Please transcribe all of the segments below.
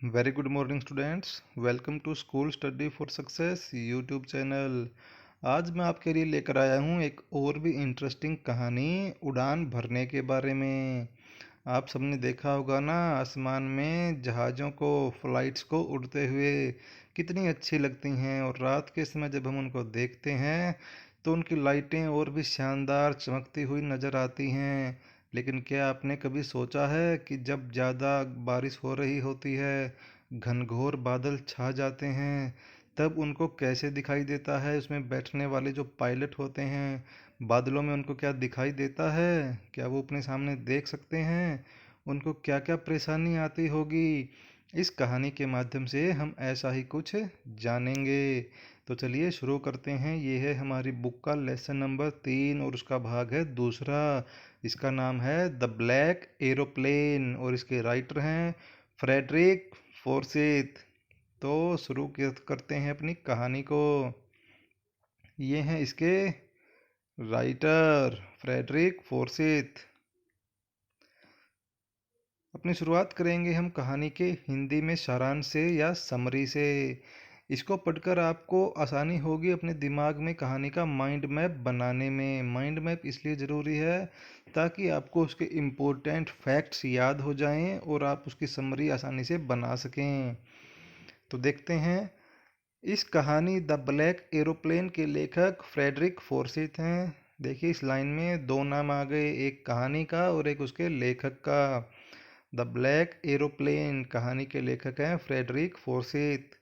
Very good morning students. Welcome to school study for success YouTube channel. आज मैं आपके लिए लेकर आया हूँ एक और भी इंटरेस्टिंग कहानी उड़ान भरने के बारे में। आप सबने देखा होगा ना, आसमान में जहाज़ों को, फ्लाइट्स को उड़ते हुए कितनी अच्छी लगती हैं। और रात के समय जब हम उनको देखते हैं तो उनकी लाइटें और भी शानदार चमकती हुई नज़र आती हैं। लेकिन क्या आपने कभी सोचा है कि जब ज़्यादा बारिश हो रही होती है, घनघोर बादल छा जाते हैं, तब उनको कैसे दिखाई देता है? उसमें बैठने वाले जो पायलट होते हैं, बादलों में उनको क्या दिखाई देता है? क्या वो अपने सामने देख सकते हैं? उनको क्या क्या परेशानी आती होगी? इस कहानी के माध्यम से हम ऐसा ही कुछ जानेंगे। तो चलिए शुरू करते हैं। ये है हमारी बुक का लेसन नंबर 3 और उसका भाग है दूसरा। इसका नाम है द ब्लैक एरोप्लेन और इसके राइटर हैं फ्रेडरिक फोर्सिथ। तो शुरू करते हैं अपनी कहानी को। ये हैं इसके राइटर फ्रेडरिक फोर्सिथ। अपनी शुरुआत करेंगे हम कहानी के हिंदी में सारांश से या समरी से। इसको पढ़कर आपको आसानी होगी अपने दिमाग में कहानी का माइंड मैप बनाने में। माइंड मैप इसलिए ज़रूरी है ताकि आपको उसके इम्पोर्टेंट फैक्ट्स याद हो जाएं और आप उसकी समरी आसानी से बना सकें। तो देखते हैं। इस कहानी द ब्लैक एरोप्लेन के लेखक फ्रेडरिक फोर्सिथ हैं। देखिए इस लाइन में दो नाम आ गए, एक कहानी का और एक उसके लेखक का। द ब्लैक एरोप्लेन कहानी के लेखक हैं फ्रेडरिक फोर्सिथ।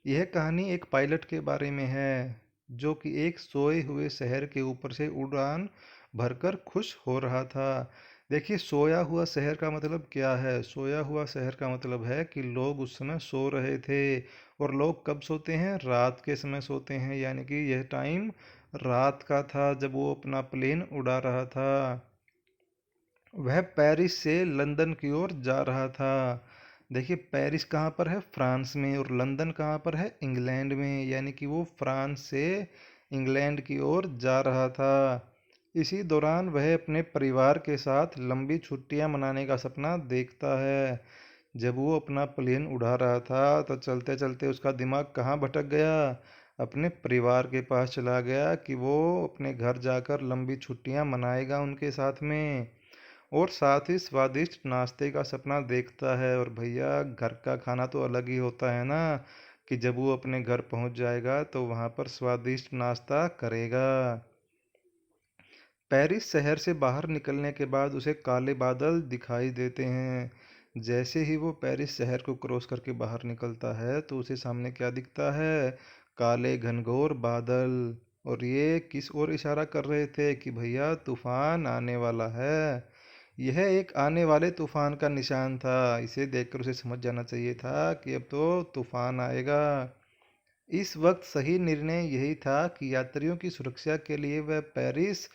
यह कहानी एक पायलट के बारे में है जो कि एक सोए हुए शहर के ऊपर से उड़ान भरकर खुश हो रहा था। देखिए सोया हुआ शहर का मतलब क्या है? सोया हुआ शहर का मतलब है कि लोग उस समय सो रहे थे। और लोग कब सोते हैं? रात के समय सोते हैं, यानी कि यह टाइम रात का था जब वो अपना प्लेन उड़ा रहा था। वह पेरिस से लंदन की ओर जा रहा था। देखिए पेरिस कहाँ पर है? फ्रांस में। और लंदन कहाँ पर है? इंग्लैंड में। यानी कि वो फ्रांस से इंग्लैंड की ओर जा रहा था। इसी दौरान वह अपने परिवार के साथ लंबी छुट्टियां मनाने का सपना देखता है। जब वो अपना प्लेन उड़ा रहा था तो चलते चलते उसका दिमाग कहाँ भटक गया? अपने परिवार के पास चला गया कि वो अपने घर जाकर लंबी छुट्टियां मनाएगा उनके साथ में। और साथ ही स्वादिष्ट नाश्ते का सपना देखता है। और भैया घर का खाना तो अलग ही होता है ना, कि जब वो अपने घर पहुंच जाएगा तो वहां पर स्वादिष्ट नाश्ता करेगा। पेरिस शहर से बाहर निकलने के बाद उसे काले बादल दिखाई देते हैं। जैसे ही वो पेरिस शहर को क्रॉस करके बाहर निकलता है तो उसे सामने क्या दिखता है? काले घनघोर बादल। और ये किस ओर इशारा कर रहे थे? कि भैया तूफान आने वाला है। यह एक आने वाले तूफान का निशान था। इसे देखकर उसे समझ जाना चाहिए था कि अब तो तूफान आएगा। इस वक्त सही निर्णय यही था कि यात्रियों की सुरक्षा के लिए वह पेरिस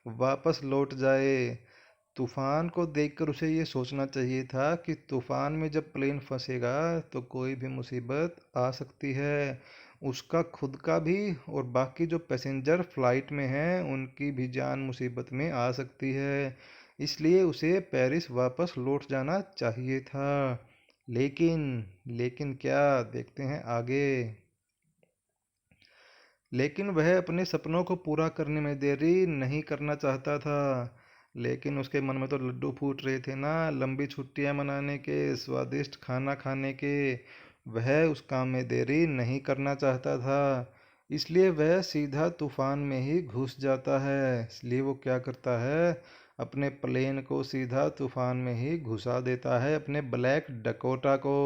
वापस लौट जाए। तूफान को देखकर उसे ये सोचना चाहिए था कि तूफान में जब प्लेन फंसेगा तो कोई भी मुसीबत आ सकती है। उसका खुद का भी और बाकी जो पैसेंजर फ्लाइट में हैं उनकी भी जान मुसीबत में आ सकती है। इसलिए उसे पेरिस वापस लौट जाना चाहिए था। लेकिन लेकिन क्या? देखते हैं आगे। लेकिन वह अपने सपनों को पूरा करने में देरी नहीं करना चाहता था। लेकिन उसके मन में तो लड्डू फूट रहे थे ना, लंबी छुट्टियां मनाने के, स्वादिष्ट खाना खाने के। वह उस काम में देरी नहीं करना चाहता था। इसलिए वह सीधा तूफान में ही घुस जाता है। इसलिए वो क्या करता है? अपने प्लेन को सीधा तूफान में ही घुसा देता है, अपने ब्लैक डकोटा को।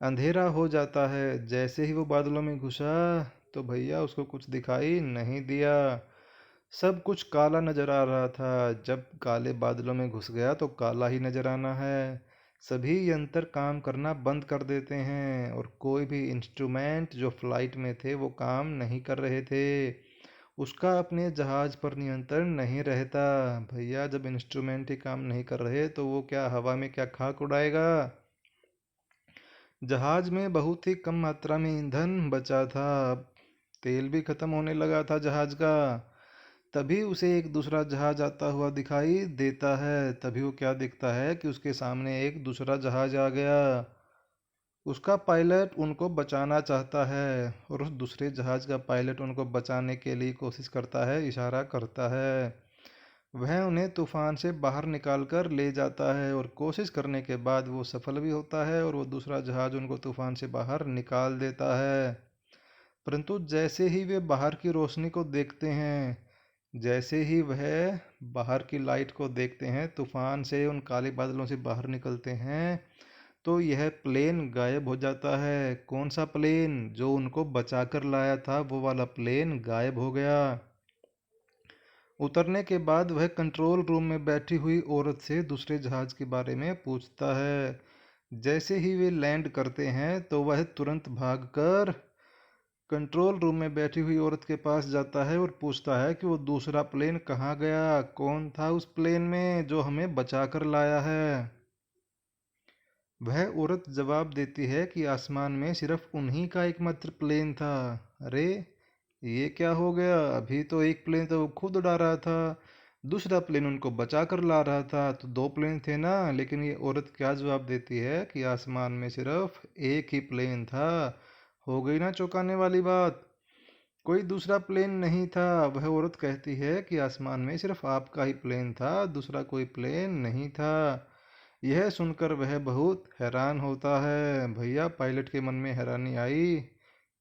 अंधेरा हो जाता है। जैसे ही वो बादलों में घुसा तो भैया उसको कुछ दिखाई नहीं दिया। सब कुछ काला नजर आ रहा था। जब काले बादलों में घुस गया तो काला ही नजर आना है। सभी यंत्र काम करना बंद कर देते हैं और कोई भी इंस्ट्रूमेंट जो फ्लाइट में थे वो काम नहीं कर रहे थे। उसका अपने जहाज पर नियंत्रण नहीं रहता। भैया जब इंस्ट्रूमेंट ही काम नहीं कर रहे तो वो क्या हवा में क्या खाक उड़ाएगा? जहाज में बहुत ही कम मात्रा में ईंधन बचा था। अब तेल भी खत्म होने लगा था जहाज का। तभी उसे एक दूसरा जहाज आता हुआ दिखाई देता है। तभी वो क्या देखता है कि उसके सामने एक दूसरा जहाज आ गया। उसका पायलट उनको बचाना चाहता है और उस दूसरे जहाज का पायलट उनको बचाने के लिए कोशिश करता है, इशारा करता है। वह उन्हें तूफान से बाहर निकाल कर ले जाता है और कोशिश करने के बाद वो सफल भी होता है और वो दूसरा जहाज उनको तूफान से बाहर निकाल देता है। परंतु जैसे ही वे बाहर की रोशनी को देखते हैं, जैसे ही वह बाहर की लाइट को देखते हैं, तूफान से उन काले बादलों से बाहर निकलते हैं, तो यह प्लेन गायब हो जाता है। कौन सा प्लेन? जो उनको बचा कर लाया था, वो वाला प्लेन गायब हो गया। उतरने के बाद वह कंट्रोल रूम में बैठी हुई औरत से दूसरे जहाज के बारे में पूछता है। जैसे ही वे लैंड करते हैं तो वह तुरंत भागकर कंट्रोल रूम में बैठी हुई औरत के पास जाता है और पूछता है कि वो दूसरा प्लेन कहाँ गया, कौन था उस प्लेन में जो हमें बचा कर लाया है। वह औरत जवाब देती है कि आसमान में सिर्फ उन्हीं का एकमात्र प्लेन था। अरे, ये क्या हो गया? अभी तो एक प्लेन तो वो खुद उड़ा रहा था, दूसरा प्लेन उनको बचा कर ला रहा था, तो दो प्लेन थे ना। लेकिन ये औरत क्या जवाब देती है कि आसमान में सिर्फ एक ही प्लेन था। हो गई ना चौंकाने वाली बात। कोई दूसरा प्लेन नहीं था। वह औरत कहती है कि आसमान में सिर्फ आपका ही प्लेन था, दूसरा कोई प्लेन नहीं था। यह सुनकर वह बहुत हैरान होता है। भैया, पायलट के मन में हैरानी आई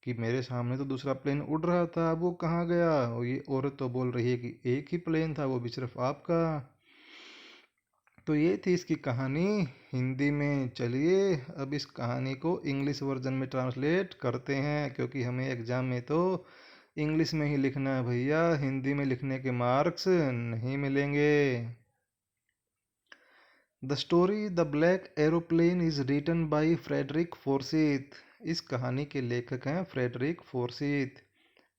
कि मेरे सामने तो दूसरा प्लेन उड़ रहा था, अब वो कहाँ गया? और ये औरत तो बोल रही है कि एक ही प्लेन था, वो भी सिर्फ आपका। तो ये थी इसकी कहानी हिंदी में। चलिए अब इस कहानी को इंग्लिश वर्जन में ट्रांसलेट करते हैं, क्योंकि हमें एग्जाम में तो इंग्लिश में ही लिखना है भैया, हिंदी में लिखने के मार्क्स नहीं मिलेंगे। The story the black aeroplane is written by Frederick Forsyth. इस कहानी के लेखक हैं Frederick Forsyth.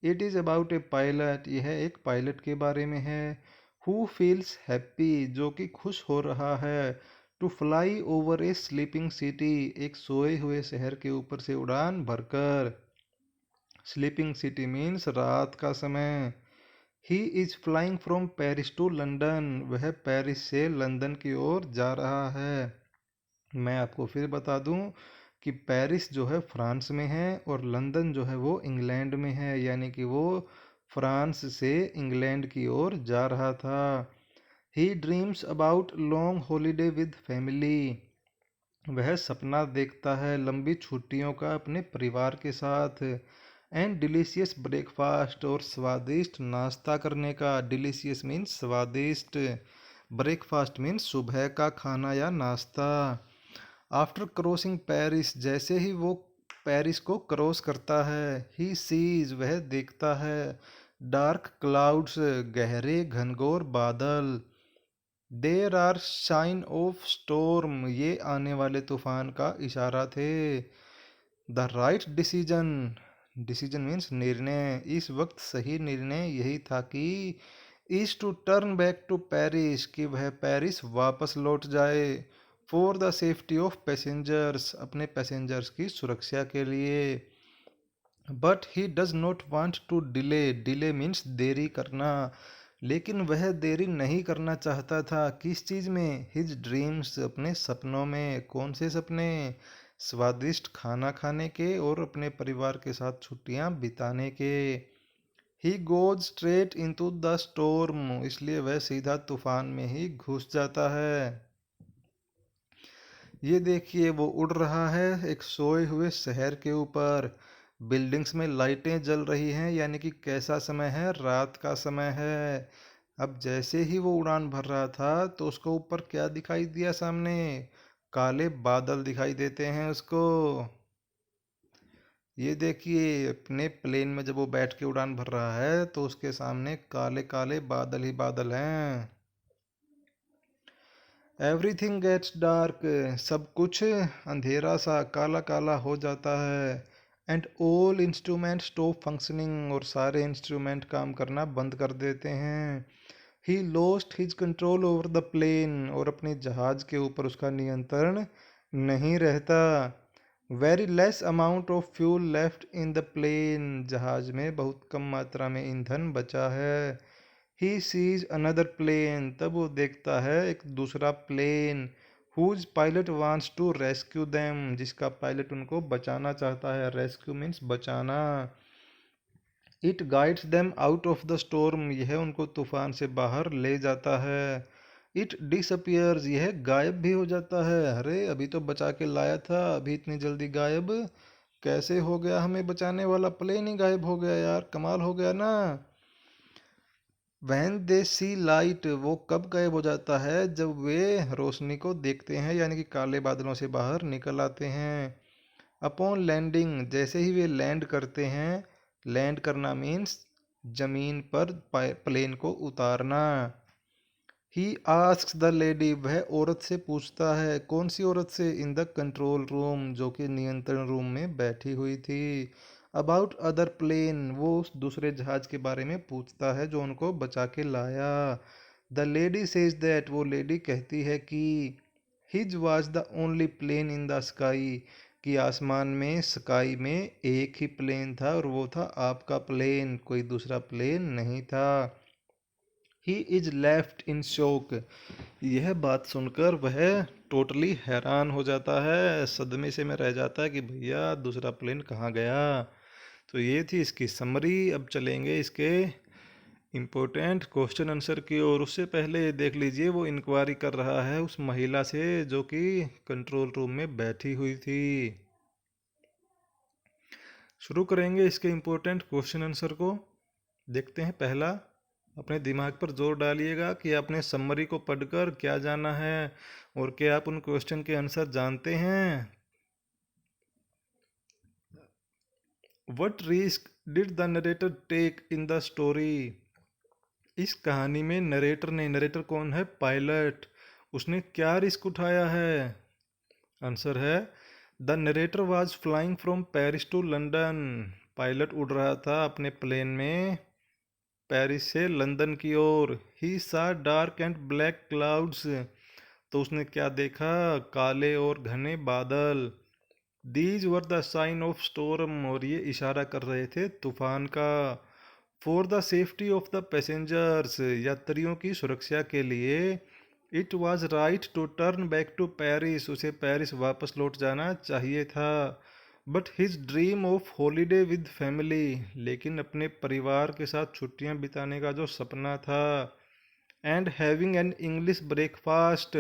It is about a pilot. यह एक पायलट के बारे में है। हु फील्स हैप्पी, जो कि खुश हो रहा है। To fly over a sleeping city, एक सोए हुए शहर के ऊपर से उड़ान भरकर। स्लीपिंग सिटी मीन्स रात का समय। He is flying from Paris to London. वह पेरिस से लंदन की ओर जा रहा है। मैं आपको फिर बता दूं कि पेरिस जो है फ्रांस में है और लंदन जो है वो इंग्लैंड में है, यानी कि वो फ्रांस से इंग्लैंड की ओर जा रहा था। He dreams about long holiday with family. वह सपना देखता है लंबी छुट्टियों का अपने परिवार के साथ। एंड डिलीशियस ब्रेकफास्ट, और स्वादिष्ट नाश्ता करने का। डिलीशियस मीन्स स्वादिष्ट, ब्रेकफास्ट मीन्स सुबह का खाना या नाश्ता। आफ्टर क्रॉसिंग पेरिस, जैसे ही वो पेरिस को क्रॉस करता है, ही सीज, वह देखता है। डार्क क्लाउड्स, गहरे घनघोर बादल। There are sign of storm, ये आने वाले तूफान का इशारा थे। The right decision, decision means निर्णय, इस वक्त सही निर्णय यही था कि is to turn back to Paris, कि वह पेरिस वापस लौट जाए। For the safety of passengers, अपने पैसेंजर्स की सुरक्षा के लिए। But he does not want to delay, delay means देरी करना। लेकिन वह देरी नहीं करना चाहता था। किस चीज़ में? हिज ड्रीम्स, अपने सपनों में। कौन से सपने? स्वादिष्ट खाना खाने के और अपने परिवार के साथ छुट्टियां बिताने के। He goes straight into the storm, इसलिए वह सीधा तूफान में ही घुस जाता है। ये देखिए, वो उड़ रहा है एक सोए हुए शहर के ऊपर। बिल्डिंग्स में लाइटें जल रही हैं, यानी कि कैसा समय है? रात का समय है। अब जैसे ही वो उड़ान भर रहा था तो उसको ऊपर क्या दिखाई दिया? सामने काले बादल दिखाई देते हैं उसको। ये देखिए, अपने प्लेन में जब वो बैठ के उड़ान भर रहा है तो उसके सामने काले काले बादल ही बादल हैं। एवरीथिंग गेट्स डार्क, सब कुछ अंधेरा सा काला काला हो जाता है। And all instrument stop functioning, और सारे इंस्ट्रूमेंट काम करना बंद कर देते हैं। He lost his control over the plane, और अपने जहाज के ऊपर उसका नियंत्रण नहीं रहता। Very less amount of fuel left in the plane, जहाज में बहुत कम मात्रा में ईंधन बचा है। ही सीज अनदर प्लेन, तब वो देखता है एक दूसरा plane. Whose pilot wants to rescue them, जिसका पायलट उनको बचाना चाहता है। रेस्क्यू मीन्स बचाना। It guides them out of the storm, यह उनको तूफान से बाहर ले जाता है। इट डिसअपियर्स, यह गायब भी हो जाता है। अरे अभी तो बचा के लाया था, अभी इतनी जल्दी गायब कैसे हो गया? हमें बचाने वाला प्लेन ही गायब हो गया यार, कमाल हो गया ना। वैन दे सी लाइट, वो कब गायब हो जाता है? जब वे रोशनी को देखते हैं, यानी कि काले बादलों से बाहर निकल आते हैं। अपॉन लैंडिंग, जैसे ही वे लैंड करते हैं, लैंड करना मीन्स जमीन पर प्लेन को उतारना। ही आस्क्स द लेडी, वह औरत से पूछता है। कौन सी औरत से? इन द कंट्रोल रूम, जो कि नियंत्रण रूम में बैठी हुई थी। अबाउट अदर प्लेन, वो उस दूसरे जहाज के बारे में पूछता है जो उनको बचा के लाया। द लेडी सेज दैट, वो लेडी कहती है कि his was the only plane in the sky, कि आसमान में स्काई में एक ही प्लेन था और वो था आपका प्लेन, कोई दूसरा प्लेन नहीं था। ही इज लेफ्ट इन शोक, यह बात सुनकर वह टोटली हैरान हो जाता है, सदमे से में रह जाता है कि भैया दूसरा प्लेन कहाँ गया। तो ये थी इसकी समरी। अब चलेंगे इसके इम्पोर्टेंट क्वेश्चन आंसर की ओर। उससे पहले देख लीजिए वो इंक्वायरी कर रहा है उस महिला से जो कि कंट्रोल रूम में बैठी हुई थी। शुरू करेंगे इसके इम्पोर्टेंट क्वेश्चन आंसर को। देखते हैं पहला, अपने दिमाग पर जोर डालिएगा कि आपने समरी को पढ़कर क्या जाना है और क्या आप उन क्वेश्चन के आंसर जानते हैं। What risk did the narrator take in the story? इस कहानी में नरेटर ने, नरेटर कौन है? पायलट, उसने क्या रिस्क उठाया है? आंसर है the narrator was flying from Paris to London, pilot उड़ रहा था अपने प्लेन में पेरिस से लंदन की ओर। ही सा डार्क एंड ब्लैक क्लाउड्स, तो उसने क्या देखा? काले और घने बादल। These were the sign of storm, और ये इशारा कर रहे थे तूफान का। For the safety of the passengers, यात्रियों की सुरक्षा के लिए। It was right to turn back to Paris, उसे पेरिस वापस लौट जाना चाहिए था। But his dream of holiday with family, लेकिन अपने परिवार के साथ छुट्टियां बिताने का जो सपना था। And having an English breakfast,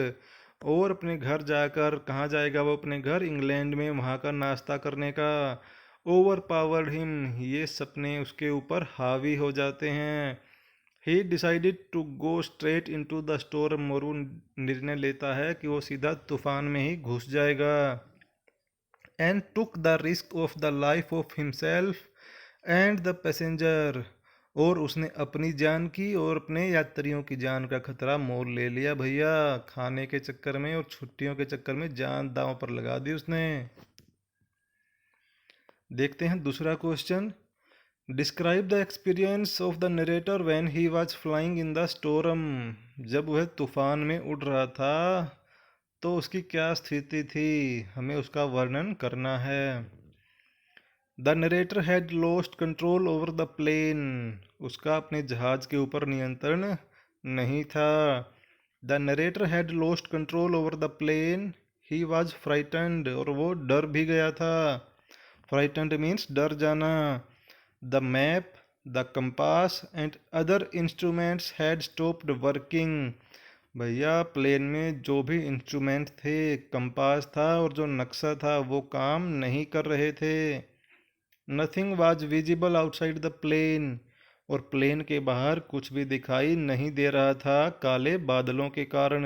और अपने घर जाकर, कहाँ जाएगा वो? अपने घर इंग्लैंड में, वहाँ का नाश्ता करने का। ओवर पावर्ड हिम, ये सपने उसके ऊपर हावी हो जाते हैं। He decided to go straight into the storm, और वो निर्णय लेता है कि वो सीधा तूफान में ही घुस जाएगा। And took the risk of the life of himself and the passenger, और उसने अपनी जान की और अपने यात्रियों की जान का खतरा मोल ले लिया भैया। खाने के चक्कर में और छुट्टियों के चक्कर में जान दांव पर लगा दी उसने। देखते हैं दूसरा question. Describe the experience of the narrator when he was flying in the storm, जब वह तूफान में उड़ रहा था तो उसकी क्या स्थिति थी, हमें उसका वर्णन करना है। The narrator had lost control over the plane, उसका अपने जहाज के ऊपर नियंत्रण नहीं था। The narrator had lost control over the plane, he was frightened, और वो डर भी गया था। फ्राइटन्ड मीन्स डर जाना। The map, the compass and other instruments had stopped working, भैया प्लेन में जो भी इंस्ट्रूमेंट थे, कंपास था और जो नक्शा था, वो काम नहीं कर रहे थे। Nothing was visible outside the plane, और प्लेन के बाहर कुछ भी दिखाई नहीं दे रहा था काले बादलों के कारण।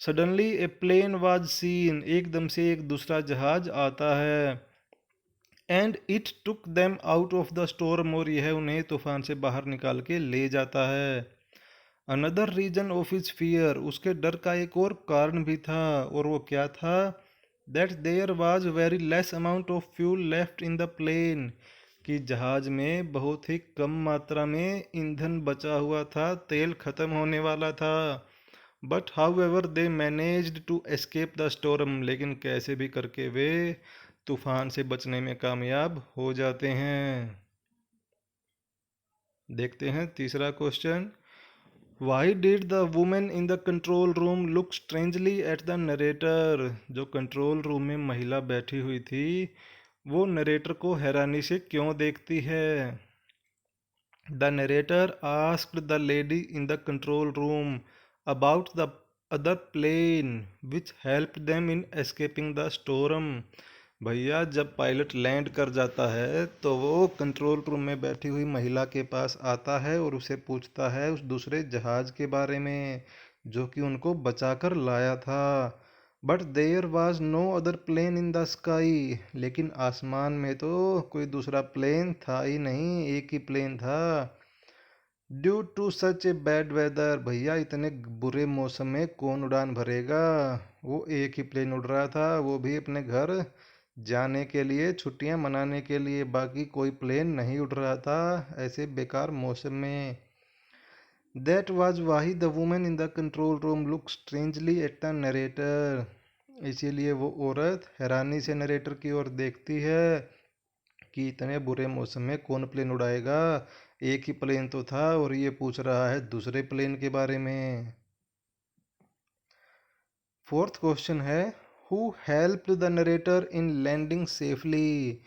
Suddenly a plane was seen, एकदम से एक दूसरा जहाज आता है। And it took them out of the storm, और यह उन्हें तूफान से बाहर निकाल के ले जाता है। Another reason of his fear, उसके डर का एक और कारण भी था, और वो क्या था? That there was very less amount of fuel left in the plane, कि जहाज में बहुत ही कम मात्रा में ईंधन बचा हुआ था, तेल खत्म होने वाला था। But however they managed to escape the storm, लेकिन कैसे भी करके वे तूफान से बचने में कामयाब हो जाते हैं। देखते हैं तीसरा question. Why did the woman in the control room look strangely at the narrator? जो कंट्रोल रूम में महिला बैठी हुई थी वो नरेटर को हैरानी से क्यों देखती है? The narrator asked the lady in the control room about the other plane which helped them in escaping the storm. भैया जब पायलट लैंड कर जाता है तो वो कंट्रोल रूम में बैठी हुई महिला के पास आता है और उसे पूछता है उस दूसरे जहाज के बारे में जो कि उनको बचाकर लाया था। But there was no other plane in the sky, लेकिन आसमान में तो कोई दूसरा प्लेन था ही नहीं, एक ही प्लेन था। Due to such a bad weather, भैया इतने बुरे मौसम में कौन उड़ान भरेगा। वो एक ही प्लेन उड़ रहा था, वो भी अपने घर जाने के लिए, छुट्टियां मनाने के लिए, बाकी कोई प्लेन नहीं उड़ रहा था ऐसे बेकार मौसम में। That was Wahi the women in the control room look strangely at the narrator, इसीलिए वो औरत हैरानी से नरेटर की ओर देखती है कि इतने बुरे मौसम में कौन प्लेन उड़ाएगा, एक ही प्लेन तो था और ये पूछ रहा है दूसरे प्लेन के बारे में। फोर्थ क्वेश्चन है who helped the narrator in landing safely,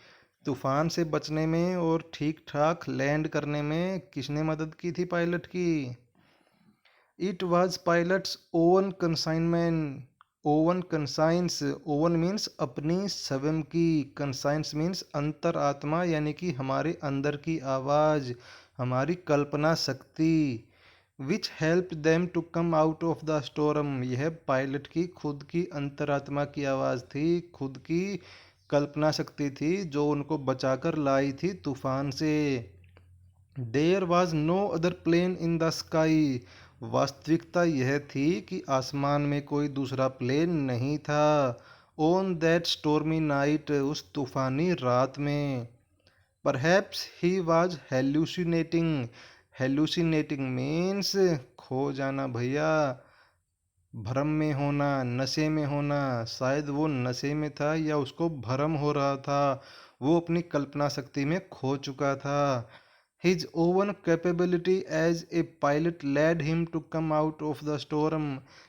तूफान से बचने में और ठीक ठाक लैंड करने में किसने मदद की थी पायलट की? It was pilots oven consignment, oven conscience, oven means अपनी स्वयं की, कंसाइंस मीन्स अंतर आत्मा यानी कि हमारे अंदर की आवाज़, हमारी कल्पना शक्ति। Which help them to come out of the storm, यह पायलट की खुद की अंतरात्मा की आवाज़ थी, खुद की कल्पना शक्ति थी जो उनको बचाकर लाई थी तूफान से। There was no other plane in the sky, वास्तविकता यह थी कि आसमान में कोई दूसरा प्लेन नहीं था। ऑन दैट स्टोर्मी नाइट, उस तूफानी रात में। Perhaps he was hallucinating, hallucinating means खो जाना भैया, भ्रम में होना, नशे में होना। शायद वो नशे में था या उसको भ्रम हो रहा था, वो अपनी कल्पना शक्ति में खो चुका था। His own capability as a pilot led him to come out of the storm,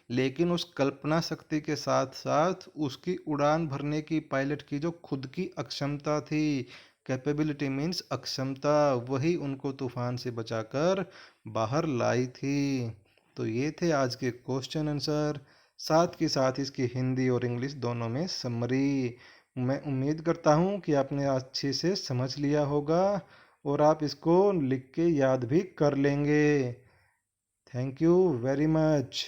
लेकिन उस कल्पना शक्ति के साथ साथ उसकी उड़ान भरने की पायलट की जो खुद की अक्षमता थी, कैपेबिलिटी मीन्स अक्षमता, वही उनको तूफान से बचाकर बाहर लाई थी। तो ये थे आज के क्वेश्चन आंसर, साथ के साथ इसकी हिंदी और इंग्लिश दोनों में समरी। मैं उम्मीद करता हूँ कि आपने अच्छे से समझ लिया होगा और आप इसको लिख के याद भी कर लेंगे। Thank you very much.